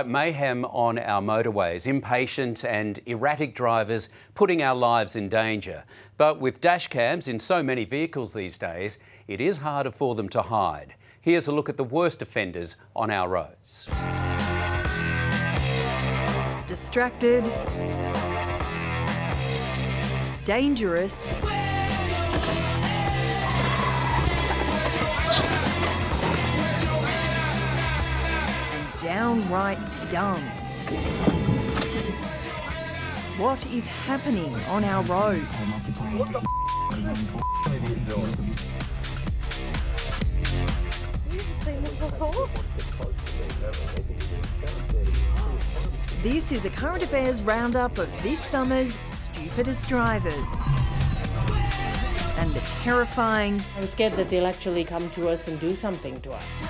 Mayhem on our motorways, impatient and erratic drivers putting our lives in danger. But with dashcams in so many vehicles these days, it is harder for them to hide. Here's a look at the worst offenders on our roads. Distracted, dangerous, downright dumb. What is happening on our roads? This is a current affairs roundup of this summer's stupidest drivers. And the terrifying... I'm scared that they'll actually come to us and do something to us.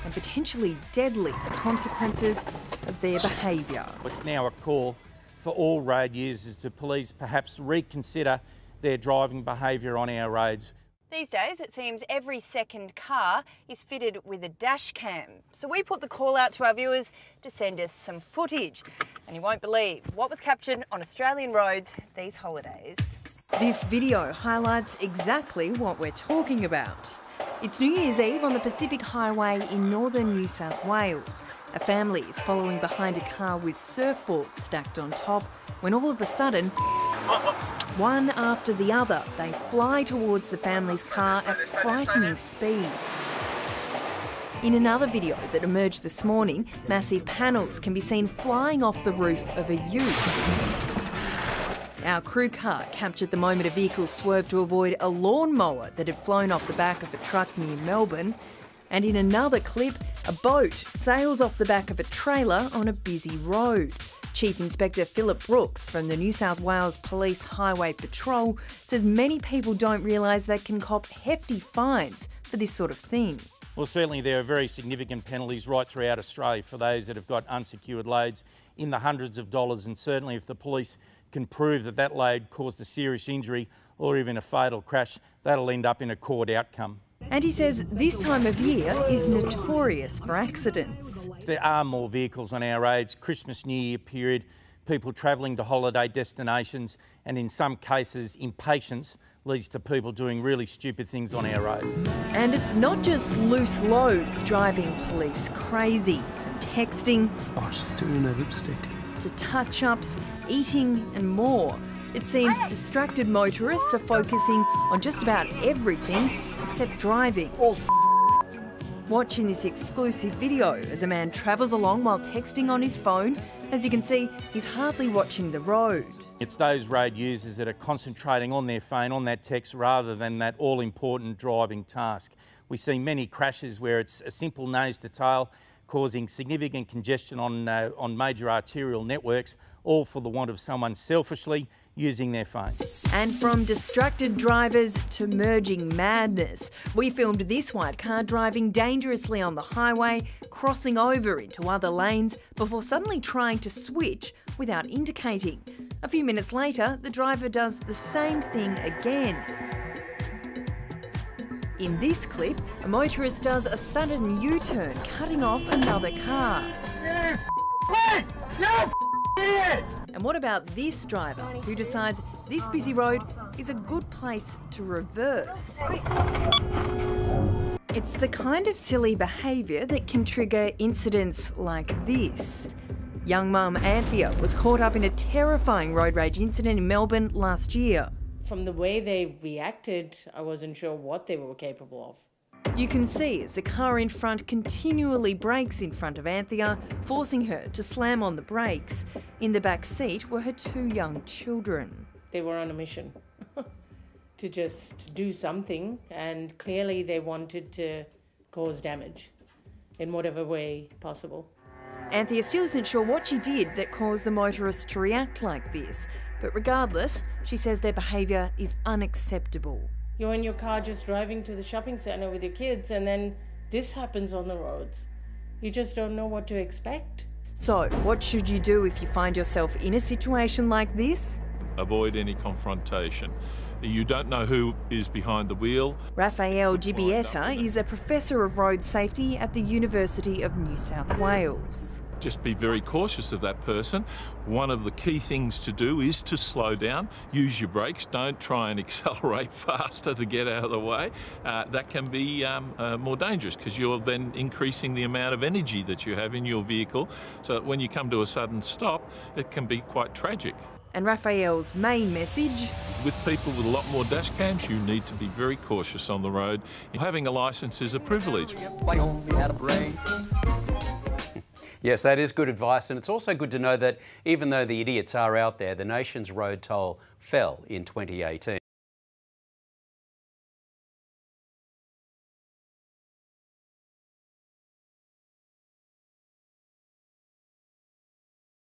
And potentially deadly consequences of their behaviour. It's now a call for all road users to please perhaps reconsider their driving behaviour on our roads. These days, it seems every second car is fitted with a dash cam. So we put the call out to our viewers to send us some footage. And you won't believe what was captured on Australian roads these holidays. This video highlights exactly what we're talking about. It's New Year's Eve on the Pacific Highway in northern New South Wales. A family is following behind a car with surfboards stacked on top when all of a sudden, one after the other, they fly towards the family's car at frightening speed. In another video that emerged this morning, massive panels can be seen flying off the roof of a ute. Our crew car captured the moment a vehicle swerved to avoid a lawnmower that had flown off the back of a truck near Melbourne. And in another clip, a boat sails off the back of a trailer on a busy road. Chief Inspector Philip Brooks from the New South Wales Police Highway Patrol says many people don't realise they can cop hefty fines for this sort of thing. Well, certainly there are very significant penalties right throughout Australia for those that have got unsecured loads in the hundreds of dollars, and certainly if the police can prove that that load caused a serious injury or even a fatal crash, that'll end up in a court outcome. And he says this time of year is notorious for accidents. There are more vehicles on our roads, Christmas, New Year period, people travelling to holiday destinations, and in some cases impatience leads to people doing really stupid things on our roads. And it's not just loose loads driving police crazy, from texting... Oh, she's doing her lipstick. ...to touch-ups, eating and more. It seems distracted motorists are focusing on just about everything except driving. Watching this exclusive video as a man travels along while texting on his phone. As you can see, he's hardly watching the road. It's those road users that are concentrating on their phone, on that text, rather than that all-important driving task. We see many crashes where it's a simple nose to tail, causing significant congestion on major arterial networks, all for the want of someone selfishly using their phone. And from distracted drivers to merging madness, we filmed this white car driving dangerously on the highway, crossing over into other lanes before suddenly trying to switch without indicating. A few minutes later, the driver does the same thing again. In this clip, a motorist does a sudden U-turn, cutting off another car. And what about this driver, who decides this busy road is a good place to reverse? It's the kind of silly behaviour that can trigger incidents like this. Young mum Anthea was caught up in a terrifying road rage incident in Melbourne last year. From the way they reacted, I wasn't sure what they were capable of. You can see as the car in front continually brakes in front of Anthea, forcing her to slam on the brakes. In the back seat were her two young children. They were on a mission to just do something, and clearly they wanted to cause damage in whatever way possible. Anthea still isn't sure what she did that caused the motorist to react like this, but regardless, she says their behaviour is unacceptable. You're in your car just driving to the shopping centre with your kids, and then this happens on the roads. You just don't know what to expect. So, what should you do if you find yourself in a situation like this? Avoid any confrontation. You don't know who is behind the wheel. Raphael Gibietta is a professor of road safety at the University of New South Wales. just be very cautious of that person. One of the key things to do is to slow down, use your brakes, don't try and accelerate faster to get out of the way. That can be more dangerous because you're then increasing the amount of energy that you have in your vehicle, so that when you come to a sudden stop, it can be quite tragic. And Raphael's main message? With people with a lot more dash cams, you need to be very cautious on the road. Having a licence is a privilege. Yes, that is good advice, and it's also good to know that even though the idiots are out there, the nation's road toll fell in 2018.